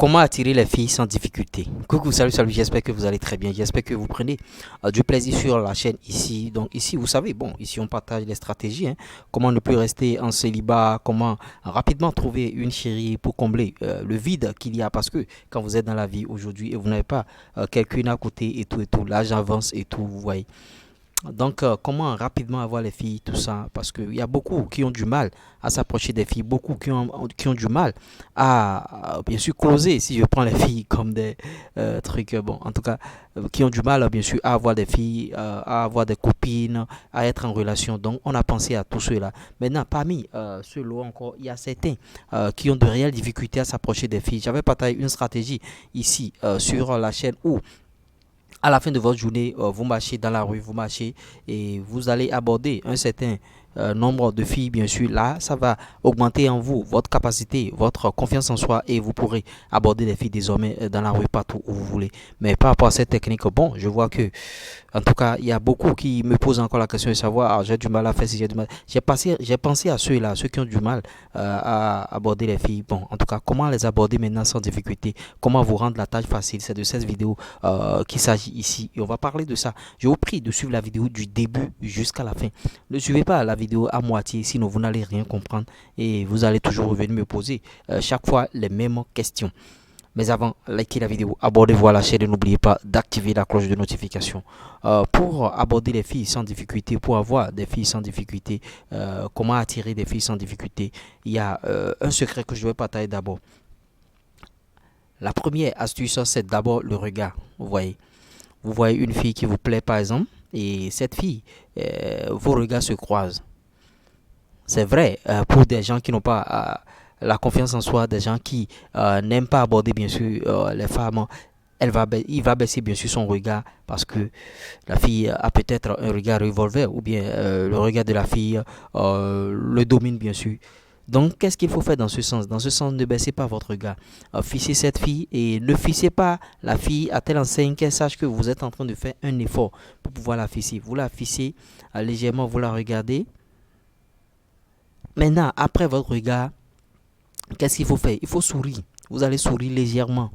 Comment attirer les filles sans difficulté? Coucou, salut, salut, j'espère que vous allez très bien. J'espère que vous prenez du plaisir sur la chaîne ici. Donc ici, vous savez, bon, ici on partage les stratégies, hein. Comment ne plus rester en célibat, comment rapidement trouver une chérie pour combler le vide qu'il y a. Parce que quand vous êtes dans la vie aujourd'hui et vous n'avez pas quelqu'un à côté et tout, l'âge avance et tout, vous voyez. Donc, comment rapidement avoir les filles, tout ça, parce qu'il y a beaucoup qui ont du mal à s'approcher des filles, beaucoup qui ont du mal bien sûr, closer, si je prends les filles comme des trucs, bon, en tout cas, qui ont du mal, bien sûr, à avoir des filles, à avoir des copines, à être en relation. Donc, on a pensé à tout cela. Maintenant, parmi ceux-là encore, il y a certains qui ont de réelles difficultés à s'approcher des filles. J'avais partagé une stratégie ici sur la chaîne où à la fin de votre journée, vous marchez dans la rue, vous marchez et vous allez aborder un certain nombre de filles, bien sûr. Là, ça va augmenter en vous votre capacité, votre confiance en soi et vous pourrez aborder les filles désormais dans la rue partout où vous voulez. Mais par rapport à cette technique, bon, je vois que en tout cas, il y a beaucoup qui me posent encore la question de savoir, ah, j'ai du mal à faire si j'ai du mal. J'ai pensé à ceux-là, ceux qui ont du mal à aborder les filles. Bon, en tout cas, comment les aborder maintenant sans difficulté? Comment vous rendre la tâche facile? C'est de cette vidéo qu'il s'agit ici. Et on va parler de ça. Je vous prie de suivre la vidéo du début jusqu'à la fin. Ne suivez pas la vidéo à moitié, sinon vous n'allez rien comprendre et vous allez toujours revenir me poser chaque fois les mêmes questions. Mais avant, likez la vidéo, abonnez-vous à la chaîne et n'oubliez pas d'activer la cloche de notification. Pour aborder les filles sans difficulté, pour avoir des filles sans difficulté, comment attirer des filles sans difficulté, il y a un secret que je vais partager d'abord. La première astuce, c'est d'abord le regard. Vous voyez une fille qui vous plaît par exemple, et cette fille, vos regards se croisent. C'est vrai, pour des gens qui n'ont pas la confiance en soi, des gens qui n'aiment pas aborder bien sûr les femmes, il va baisser bien sûr son regard parce que la fille a peut-être un regard revolver ou bien le regard de la fille le domine bien sûr. Donc, qu'est-ce qu'il faut faire dans ce sens? Dans ce sens, ne baissez pas votre regard. Ficez cette fille et ne ficez pas la fille à telle enseigne qu'elle sache que vous êtes en train de faire un effort pour pouvoir la ficez. Vous la ficez légèrement, vous la regardez. Maintenant, après votre regard, qu'est-ce qu'il faut faire? Il faut sourire. Vous allez sourire légèrement.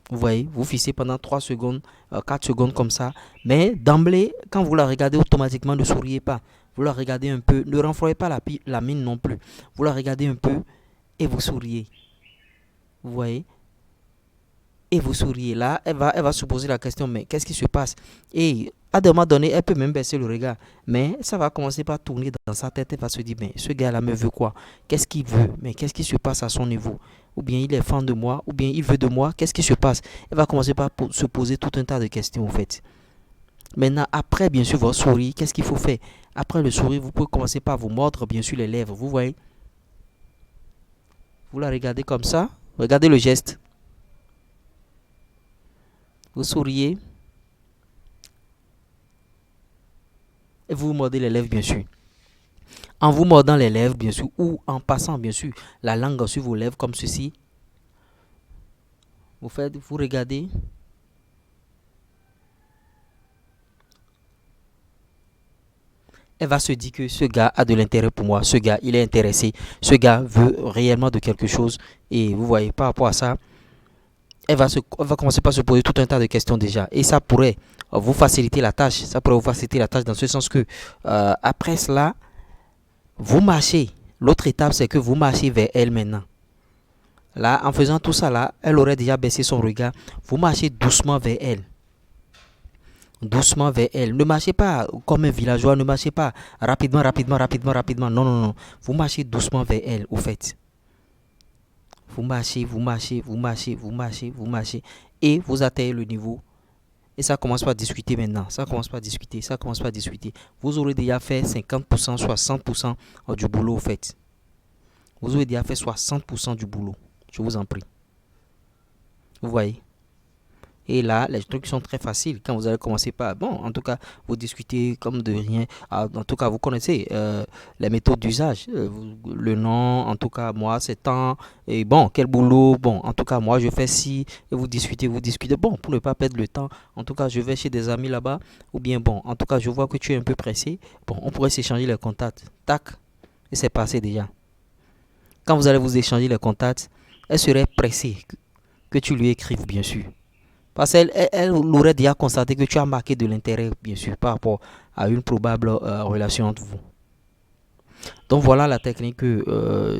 Vous voyez, vous fixez pendant 3 secondes, 4 secondes comme ça. Mais d'emblée, quand vous la regardez automatiquement, ne souriez pas. Vous la regardez un peu. Ne renfroyez pas la mine non plus. Vous la regardez un peu et vous souriez. Vous voyez? Et vous souriez. Là, elle va se poser la question, mais qu'est-ce qui se passe? Et à un moment donné, elle peut même baisser le regard. Mais ça va commencer par tourner dans sa tête. Elle va se dire, mais ce gars-là me veut quoi? Qu'est-ce qu'il veut? Mais qu'est-ce qui se passe à son niveau? Ou bien il est fan de moi, ou bien il veut de moi. Qu'est-ce qui se passe? Elle va commencer par se poser tout un tas de questions, en fait. Maintenant, après, bien sûr, votre sourire, qu'est-ce qu'il faut faire? Après le sourire, vous pouvez commencer par vous mordre, bien sûr, les lèvres. Vous voyez? Vous la regardez comme ça. Regardez le geste. Vous souriez. Et vous vous mordez les lèvres, bien sûr. En vous mordant les lèvres, bien sûr, ou en passant, bien sûr, la langue sur vos lèvres, comme ceci, vous regardez. Elle va se dire que ce gars a de l'intérêt pour moi, ce gars, il est intéressé, ce gars veut réellement de quelque chose. Et vous voyez, par rapport à ça, elle va commencer par se poser tout un tas de questions déjà. Et ça pourrait vous faciliter la tâche. Ça pourrait vous faciliter la tâche dans ce sens que, après cela, vous marchez. L'autre étape, c'est que vous marchez vers elle maintenant. Là, en faisant tout ça, là, elle aurait déjà baissé son regard. Vous marchez doucement vers elle. Doucement vers elle. Ne marchez pas comme un villageois. Ne marchez pas rapidement, rapidement, rapidement, rapidement. Non, non, non. Vous marchez doucement vers elle, au fait. Vous marchez, vous marchez, vous marchez, vous marchez, vous marchez. Et vous atteignez le niveau. Et ça commence par discuter maintenant. Ça commence par discuter. Ça commence par discuter. Vous aurez déjà fait 50%, 60% du boulot, au fait. Vous aurez déjà fait 60% du boulot. Je vous en prie. Vous voyez? Et là, les trucs sont très faciles. Quand vous allez commencer par, bon, en tout cas, vous discutez comme de rien. En tout cas, vous connaissez les méthodes d'usage. Le nom, en tout cas, moi, c'est tant. Et bon, quel boulot. Bon, en tout cas, moi, je fais ci. Et vous discutez, vous discutez. Bon, pour ne pas perdre le temps, en tout cas, je vais chez des amis là-bas. Ou bien, bon, en tout cas, je vois que tu es un peu pressé. Bon, on pourrait s'échanger les contacts. Tac. Et c'est passé déjà. Quand vous allez vous échanger les contacts, elle serait pressée que tu lui écrives, bien sûr. Parce qu'elle aurait déjà constaté que tu as marqué de l'intérêt, bien sûr, par rapport à une probable relation entre vous. Donc voilà la technique que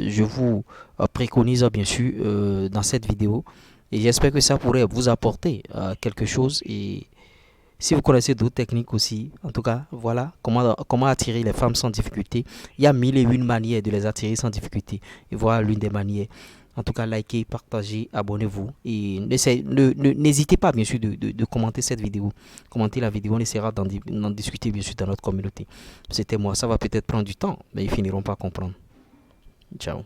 je vous préconise, bien sûr, dans cette vidéo. Et j'espère que ça pourrait vous apporter quelque chose. Et si vous connaissez d'autres techniques aussi, en tout cas, voilà comment attirer les femmes sans difficulté. Il y a mille et une manières de les attirer sans difficulté. Et voilà l'une des manières. En tout cas, likez, partagez, abonnez-vous. Et n'hésitez pas, bien sûr, de commenter cette vidéo. Commenter la vidéo, on essaiera d'en discuter, bien sûr, dans notre communauté. C'était moi. Ça va peut-être prendre du temps, mais ils finiront par comprendre. Ciao.